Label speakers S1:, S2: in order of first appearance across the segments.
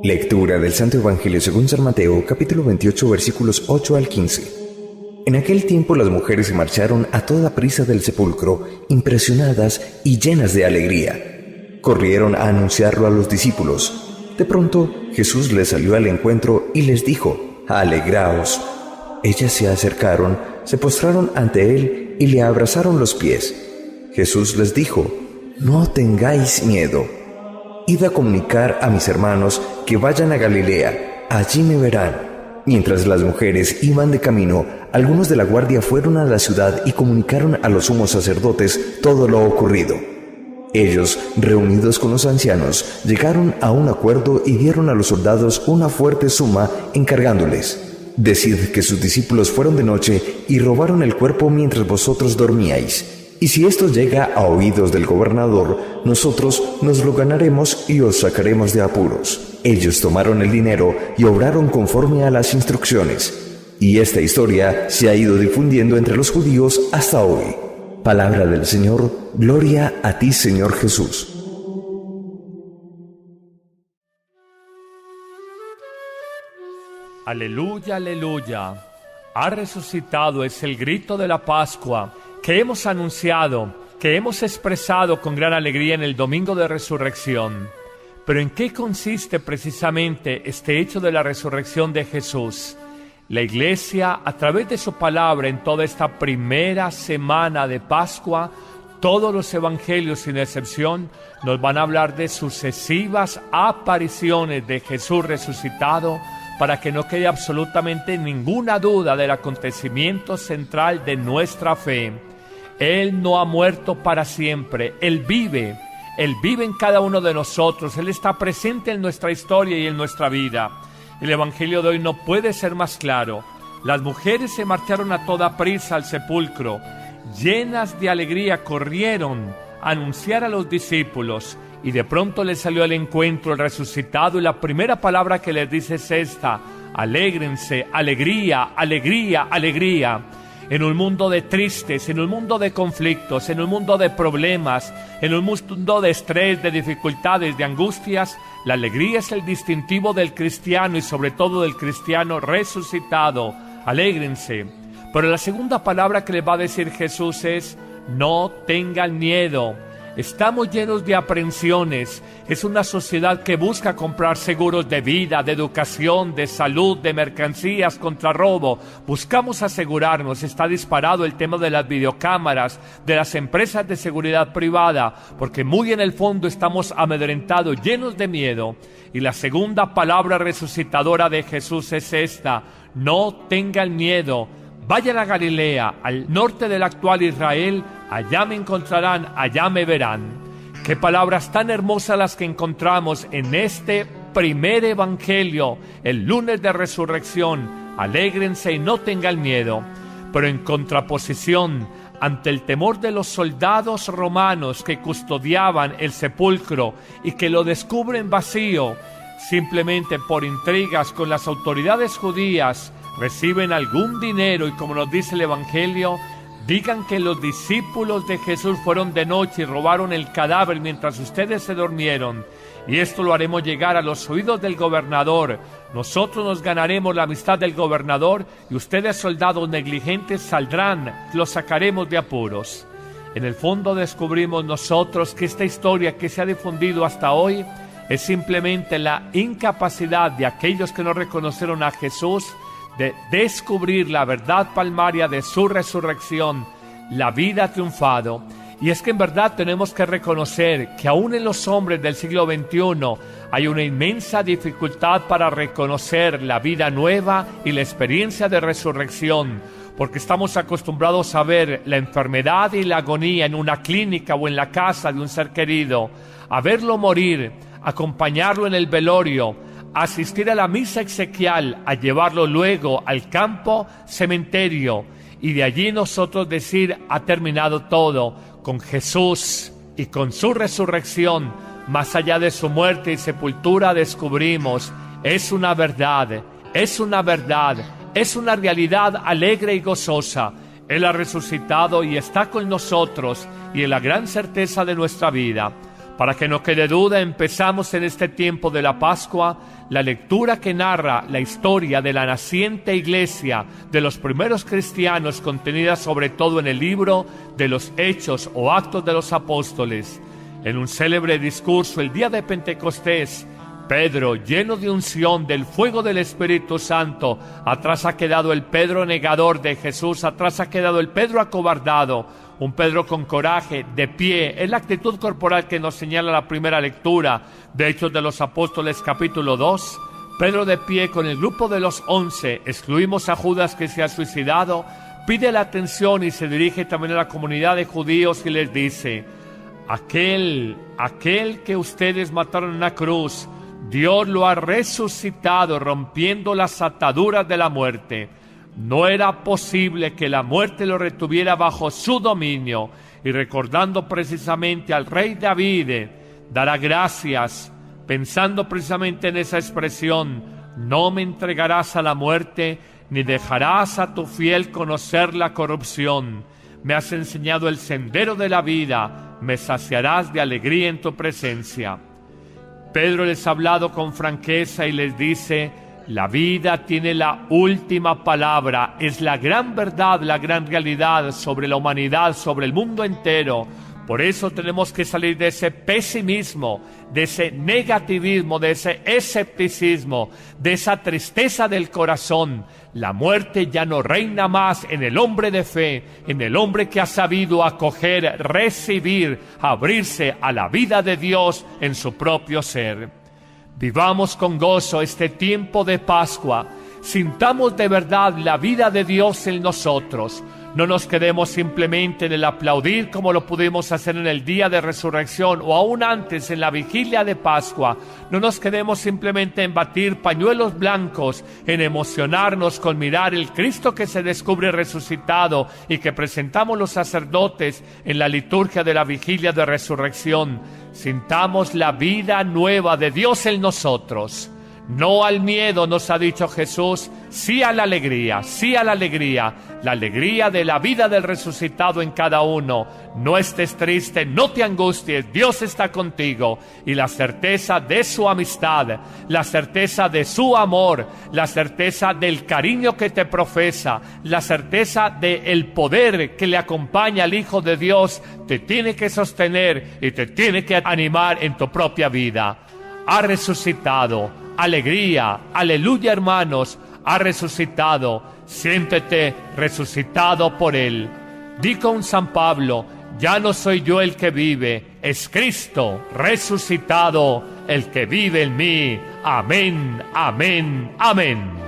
S1: Lectura del Santo Evangelio según San Mateo, capítulo 28, versículos 8 al 15. En aquel tiempo las mujeres se marcharon a toda prisa del sepulcro, impresionadas y llenas de alegría. Corrieron a anunciarlo a los discípulos. De pronto, Jesús les salió al encuentro y les dijo: «Alegraos». Ellas se acercaron, se postraron ante él y le abrazaron los pies. Jesús les dijo: «No tengáis miedo. Id a comunicar a mis hermanos que vayan a Galilea, allí me verán». Mientras las mujeres iban de camino, algunos de la guardia fueron a la ciudad y comunicaron a los sumos sacerdotes todo lo ocurrido. Ellos, reunidos con los ancianos, llegaron a un acuerdo y dieron a los soldados una fuerte suma, encargándoles: «Decid que sus discípulos fueron de noche y robaron el cuerpo mientras vosotros dormíais. Y si esto llega a oídos del gobernador, nosotros nos lo ganaremos y os sacaremos de apuros». Ellos tomaron el dinero y obraron conforme a las instrucciones. Y esta historia se ha ido difundiendo entre los judíos hasta hoy. Palabra del Señor, gloria a ti, Señor Jesús.
S2: Aleluya, aleluya. Ha resucitado, es el grito de la Pascua que hemos anunciado, que hemos expresado con gran alegría en el Domingo de Resurrección. Pero ¿en qué consiste precisamente este hecho de la resurrección de Jesús? La Iglesia, a través de su palabra en toda esta primera semana de Pascua, todos los evangelios sin excepción nos van a hablar de sucesivas apariciones de Jesús resucitado, para que no quede absolutamente ninguna duda del acontecimiento central de nuestra fe. Él no ha muerto para siempre, Él vive en cada uno de nosotros, Él está presente en nuestra historia y en nuestra vida. El Evangelio de hoy no puede ser más claro. Las mujeres se marcharon a toda prisa al sepulcro, llenas de alegría corrieron a anunciar a los discípulos, y de pronto les salió al encuentro el resucitado, y la primera palabra que les dice es esta: alégrense, alegría, alegría, alegría. En un mundo de tristes, en un mundo de conflictos, en un mundo de problemas, en un mundo de estrés, de dificultades, de angustias, la alegría es el distintivo del cristiano y sobre todo del cristiano resucitado. Alégrense. Pero la segunda palabra que les va a decir Jesús es: no tengan miedo. Estamos llenos de aprensiones. Es una sociedad que busca comprar seguros de vida, de educación, de salud, de mercancías contra robo. Buscamos asegurarnos. Está disparado el tema de las videocámaras, de las empresas de seguridad privada, porque muy en el fondo estamos amedrentados, llenos de miedo. Y la segunda palabra resucitadora de Jesús es esta: no tengan miedo. Vayan a Galilea, al norte del actual Israel, allá me encontrarán, allá me verán. Qué palabras tan hermosas las que encontramos en este primer evangelio, el lunes de resurrección. Alégrense y no tengan miedo. Pero en contraposición, ante el temor de los soldados romanos que custodiaban el sepulcro y que lo descubren vacío, simplemente por intrigas con las autoridades judías, reciben algún dinero y, como nos dice el Evangelio, digan que los discípulos de Jesús fueron de noche y robaron el cadáver mientras ustedes se durmieron. Y esto lo haremos llegar a los oídos del gobernador. Nosotros nos ganaremos la amistad del gobernador y ustedes, soldados negligentes, saldrán, los sacaremos de apuros. En el fondo descubrimos nosotros que esta historia que se ha difundido hasta hoy es simplemente la incapacidad de aquellos que no reconocieron a Jesús de descubrir la verdad palmaria de su resurrección, la vida ha triunfado. Y es que en verdad tenemos que reconocer que aún en los hombres del siglo XXI hay una inmensa dificultad para reconocer la vida nueva y la experiencia de resurrección, porque estamos acostumbrados a ver la enfermedad y la agonía en una clínica o en la casa de un ser querido, a verlo morir, acompañarlo en el velorio, asistir a la misa exequial, a llevarlo luego al campo cementerio y de allí nosotros decir: ha terminado todo. Con Jesús y con su resurrección, más allá de su muerte y sepultura, descubrimos: es una verdad, es una verdad, es una realidad alegre y gozosa. Él ha resucitado y está con nosotros, y en la gran certeza de nuestra vida. Para que no quede duda, empezamos en este tiempo de la Pascua la lectura que narra la historia de la naciente iglesia de los primeros cristianos, contenida sobre todo en el libro de los Hechos o Actos de los Apóstoles. En un célebre discurso el día de Pentecostés, Pedro, lleno de unción del fuego del Espíritu Santo, atrás ha quedado el Pedro negador de Jesús, atrás ha quedado el Pedro acobardado, un Pedro con coraje, de pie. Es la actitud corporal que nos señala la primera lectura de Hechos de los Apóstoles, capítulo 2. Pedro de pie con el grupo de los 11, excluimos a Judas que se ha suicidado, pide la atención y se dirige también a la comunidad de judíos y les dice: aquel que ustedes mataron en la cruz, Dios lo ha resucitado, rompiendo las ataduras de la muerte. No era posible que la muerte lo retuviera bajo su dominio. Y recordando precisamente al rey David, dará gracias, pensando precisamente en esa expresión: no me entregarás a la muerte, ni dejarás a tu fiel conocer la corrupción. Me has enseñado el sendero de la vida, me saciarás de alegría en tu presencia. Pedro les ha hablado con franqueza y les dice: la vida tiene la última palabra, es la gran verdad, la gran realidad sobre la humanidad, sobre el mundo entero. Por eso tenemos que salir de ese pesimismo, de ese negativismo, de ese escepticismo, de esa tristeza del corazón. La muerte ya no reina más en el hombre de fe, en el hombre que ha sabido acoger, recibir, abrirse a la vida de Dios en su propio ser. Vivamos con gozo este tiempo de Pascua. Sintamos de verdad la vida de Dios en nosotros. No nos quedemos simplemente en el aplaudir como lo pudimos hacer en el día de resurrección o aún antes en la vigilia de Pascua. No nos quedemos simplemente en batir pañuelos blancos, en emocionarnos con mirar el Cristo que se descubre resucitado y que presentamos los sacerdotes en la liturgia de la vigilia de resurrección. Sintamos la vida nueva de Dios en nosotros. No al miedo, nos ha dicho Jesús, sí a la alegría, la alegría de la vida del resucitado en cada uno. No estés triste, no te angusties, Dios está contigo. Y la certeza de su amistad, la certeza de su amor, la certeza del cariño que te profesa, la certeza del poder que le acompaña al Hijo de Dios, te tiene que sostener y te tiene que animar en tu propia vida. Ha resucitado. Alegría, aleluya, hermanos, ha resucitado. Siéntete resucitado por Él. Di con San Pablo: ya no soy yo el que vive, es Cristo resucitado el que vive en mí. Amén, amén, amén.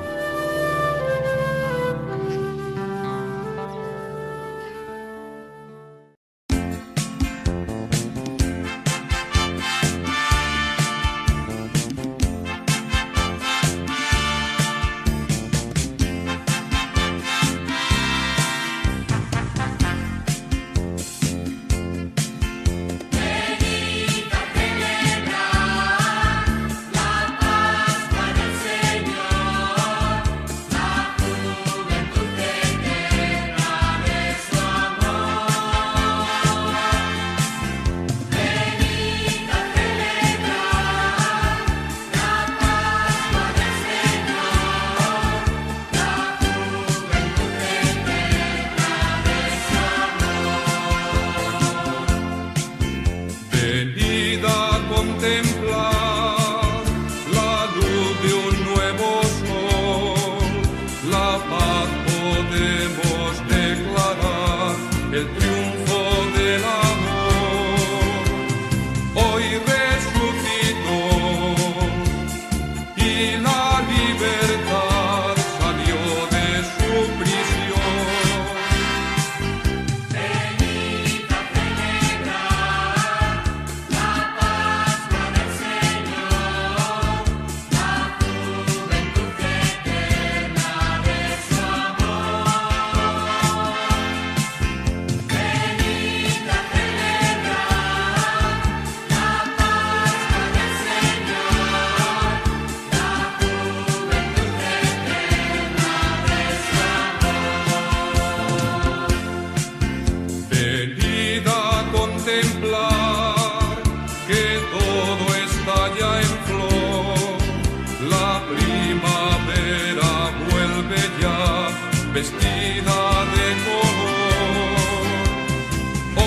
S3: vuelve ya vestida de color.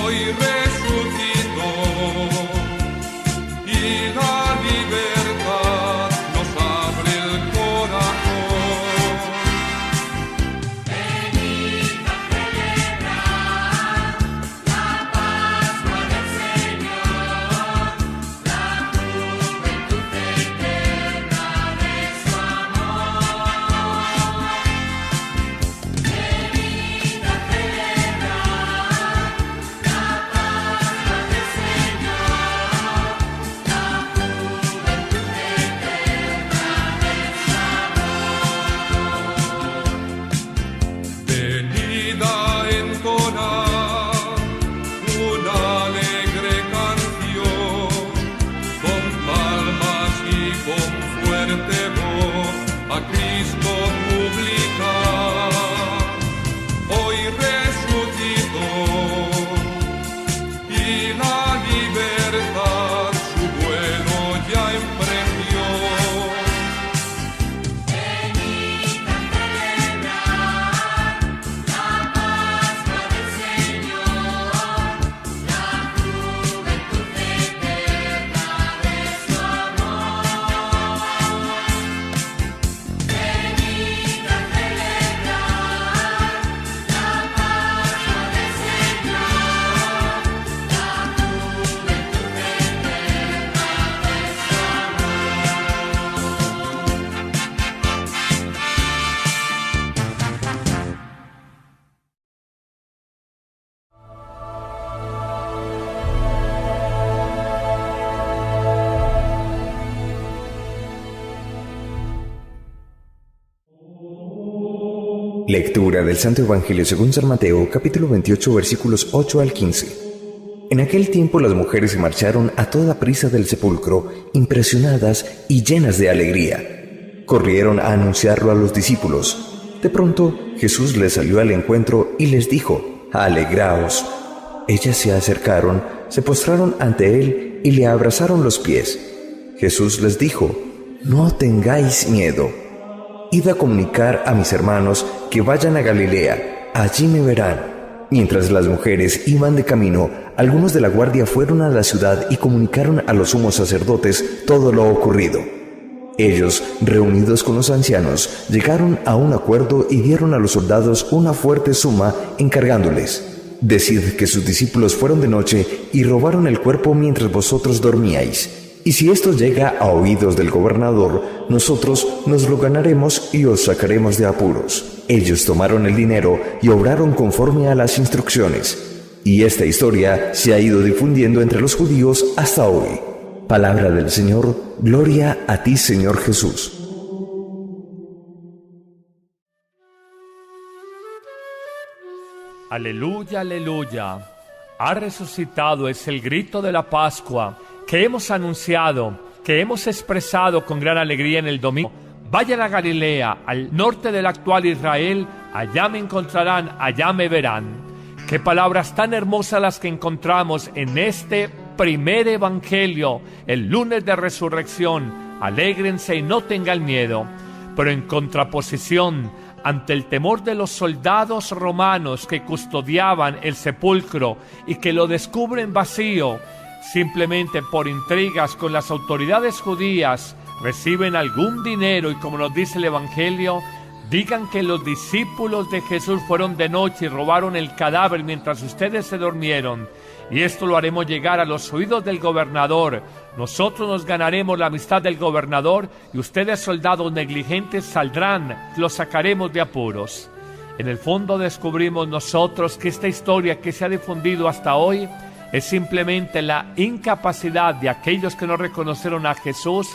S3: Hoy resucitó y la libertad nos abre el corazón.
S4: Venid a celebrar la Pascua del Señor, la juventud eterna de su amor. Venid a celebrar la Pascua del Señor, la juventud eterna de su amor.
S3: Venid a entonar una alegre canción, con palmas y con fuerte voz a Cristo publicar. Hoy resucitó y la libertad su vuelo ya emprendió.
S4: Venid a celebrar la Pascua del Señor, la juventud eterna de su amor. Venid a celebrar la Pascua del Señor, la juventud eterna de su amor.
S1: Lectura del Santo Evangelio según San Mateo, capítulo 28, versículos 8 al 15. En aquel tiempo las mujeres se marcharon a toda prisa del sepulcro, impresionadas y llenas de alegría. Corrieron a anunciarlo a los discípulos. De pronto Jesús les salió al encuentro y les dijo: «Alegraos». Ellas se acercaron, se postraron ante él y le abrazaron los pies. Jesús les dijo: «No tengáis miedo. Id a comunicar a mis hermanos que vayan a Galilea, allí me verán». Mientras las mujeres iban de camino, algunos de la guardia fueron a la ciudad y comunicaron a los sumos sacerdotes todo lo ocurrido. Ellos, reunidos con los ancianos, llegaron a un acuerdo y dieron a los soldados una fuerte suma, encargándoles: «Decid que sus discípulos fueron de noche y robaron el cuerpo mientras vosotros dormíais. Y si esto llega a oídos del gobernador, nosotros nos lo ganaremos y os sacaremos de apuros». Ellos tomaron el dinero y obraron conforme a las instrucciones. Y esta historia se ha ido difundiendo entre los judíos hasta hoy. Palabra del Señor, gloria a ti, Señor Jesús.
S2: Aleluya, aleluya. Ha resucitado es el grito de la Pascua que hemos anunciado, que hemos expresado con gran alegría en el domingo. Vayan a Galilea, al norte del actual Israel, allá me encontrarán, allá me verán. Qué palabras tan hermosas las que encontramos en este primer evangelio, el lunes de resurrección. Alégrense y no tengan miedo. Pero en contraposición, ante el temor de los soldados romanos que custodiaban el sepulcro y que lo descubren vacío, simplemente por intrigas con las autoridades judías, reciben algún dinero y, como nos dice el Evangelio, digan que los discípulos de Jesús fueron de noche y robaron el cadáver mientras ustedes se durmieron. Y esto lo haremos llegar a los oídos del gobernador. Nosotros nos ganaremos la amistad del gobernador y ustedes, soldados negligentes, saldrán, los sacaremos de apuros. En el fondo descubrimos nosotros que esta historia que se ha difundido hasta hoy es simplemente la incapacidad de aquellos que no reconocieron a Jesús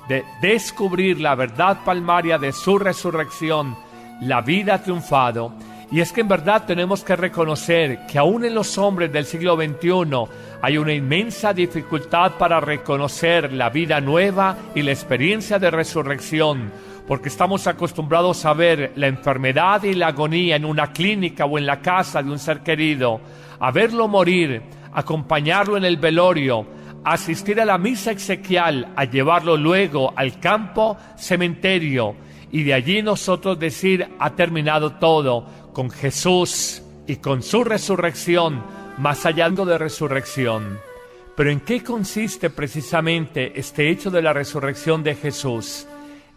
S2: de descubrir la verdad palmaria de su resurrección. La vida ha triunfado. Y es que en verdad tenemos que reconocer que aún en los hombres del siglo XXI hay una inmensa dificultad para reconocer la vida nueva y la experiencia de resurrección, porque estamos acostumbrados a ver la enfermedad y la agonía en una clínica o en la casa de un ser querido, a verlo morir, acompañarlo en el velorio, asistir a la misa exequial, a llevarlo luego al campo cementerio y de allí nosotros decir: ha terminado todo con Jesús y con su resurrección, más allá de resurrección. Pero ¿en qué consiste precisamente este hecho de la resurrección de Jesús?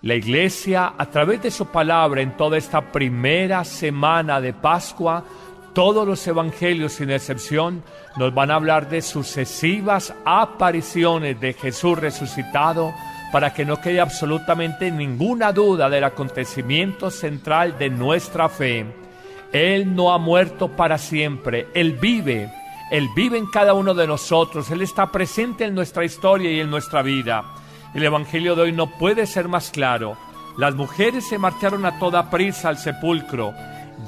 S2: La Iglesia, a través de su palabra, en toda esta primera semana de Pascua, todos los evangelios sin excepción nos van a hablar de sucesivas apariciones de Jesús resucitado, para que no quede absolutamente ninguna duda del acontecimiento central de nuestra fe. Él no ha muerto para siempre, Él vive en cada uno de nosotros, Él está presente en nuestra historia y en nuestra vida. El Evangelio de hoy no puede ser más claro. Las mujeres se marcharon a toda prisa al sepulcro,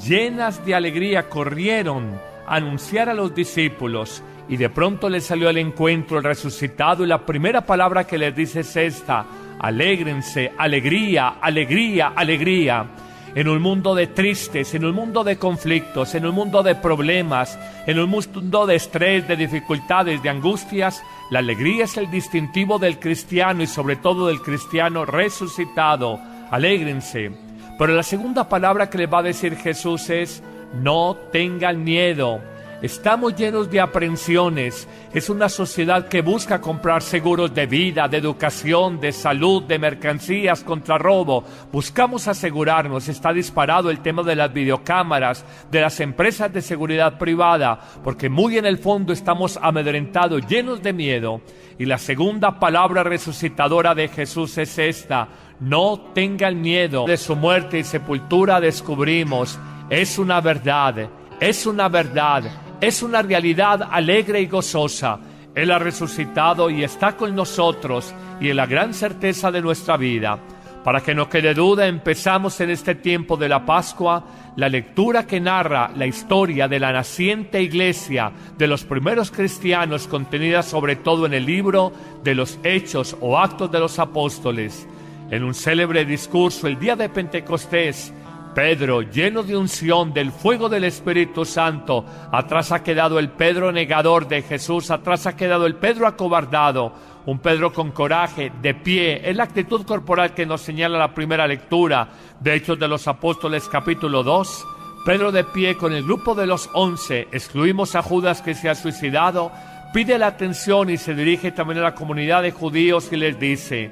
S2: llenas de alegría corrieron a anunciar a los discípulos, y de pronto les salió al encuentro el resucitado, y la primera palabra que les dice es esta: alégrense, alegría, alegría, alegría. En un mundo de tristes, en un mundo de conflictos, en un mundo de problemas, en un mundo de estrés, de dificultades, de angustias, la alegría es el distintivo del cristiano y sobre todo del cristiano resucitado. Alégrense. Pero la segunda palabra que les va a decir Jesús es: no tengan miedo. Estamos llenos de aprensiones. Es una sociedad que busca comprar seguros de vida, de educación, de salud, de mercancías contra robo. Buscamos asegurarnos. Está disparado el tema de las videocámaras, de las empresas de seguridad privada, porque muy en el fondo estamos amedrentados, llenos de miedo. Y la segunda palabra resucitadora de Jesús es esta: no tengan miedo. De su muerte y sepultura descubrimos: es una verdad, es una verdad. Es una realidad alegre y gozosa. Él ha resucitado y está con nosotros, y es la gran certeza de nuestra vida. Para que no quede duda, empezamos en este tiempo de la Pascua la lectura que narra la historia de la naciente iglesia, de los primeros cristianos, contenida sobre todo en el libro de los Hechos o Actos de los Apóstoles. En un célebre discurso el día de Pentecostés, Pedro, lleno de unción del fuego del Espíritu Santo, atrás ha quedado el Pedro negador de Jesús, atrás ha quedado el Pedro acobardado, un Pedro con coraje, de pie. Es la actitud corporal que nos señala la primera lectura de Hechos de los Apóstoles, capítulo 2. Pedro de pie con el grupo de los 11, excluimos a Judas que se ha suicidado, pide la atención y se dirige también a la comunidad de judíos y les dice: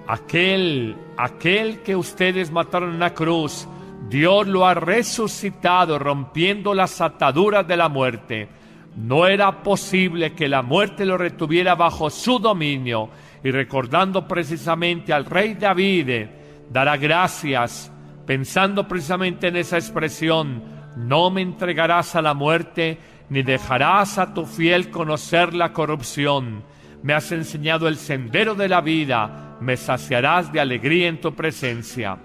S2: aquel que ustedes mataron en la cruz, Dios lo ha resucitado, rompiendo las ataduras de la muerte. No era posible que la muerte lo retuviera bajo su dominio. Y recordando precisamente al rey David, dará gracias, pensando precisamente en esa expresión: no me entregarás a la muerte, ni dejarás a tu fiel conocer la corrupción. Me has enseñado el sendero de la vida, me saciarás de alegría en tu presencia.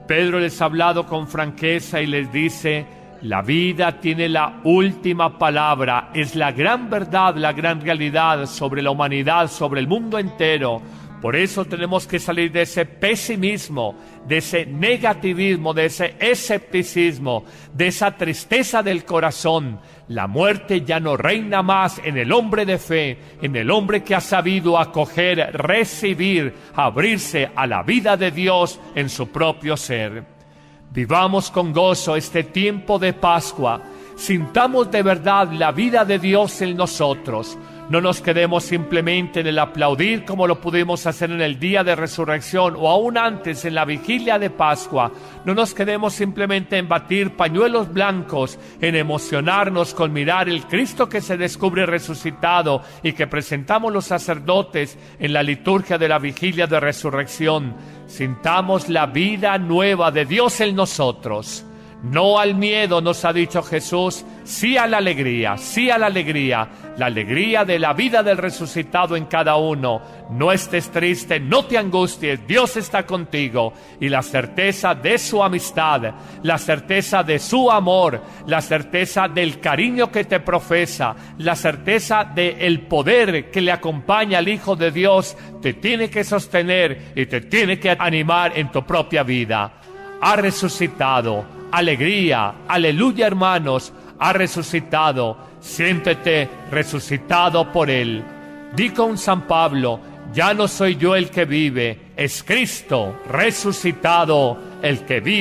S2: Pedro les ha hablado con franqueza y les dice: la vida tiene la última palabra, es la gran verdad, la gran realidad sobre la humanidad, sobre el mundo entero. Por eso tenemos que salir de ese pesimismo, de ese negativismo, de ese escepticismo, de esa tristeza del corazón. La muerte ya no reina más en el hombre de fe, en el hombre que ha sabido acoger, recibir, abrirse a la vida de Dios en su propio ser. Vivamos con gozo este tiempo de Pascua. Sintamos de verdad la vida de Dios en nosotros. No nos quedemos simplemente en el aplaudir como lo pudimos hacer en el día de resurrección o aún antes en la vigilia de Pascua. No nos quedemos simplemente en batir pañuelos blancos, en emocionarnos con mirar el Cristo que se descubre resucitado y que presentamos los sacerdotes en la liturgia de la vigilia de resurrección. Sintamos la vida nueva de Dios en nosotros. No al miedo, nos ha dicho Jesús, sí a la alegría, sí a la alegría de la vida del resucitado en cada uno. No estés triste, no te angusties, Dios está contigo. Y la certeza de su amistad, la certeza de su amor, la certeza del cariño que te profesa, la certeza del poder que le acompaña al Hijo de Dios, te tiene que sostener y te tiene que animar en tu propia vida. Ha resucitado. Alegría, aleluya hermanos, ha resucitado, siéntete resucitado por Él. Di con San Pablo: Ya no soy yo el que vive, es Cristo resucitado el que vive.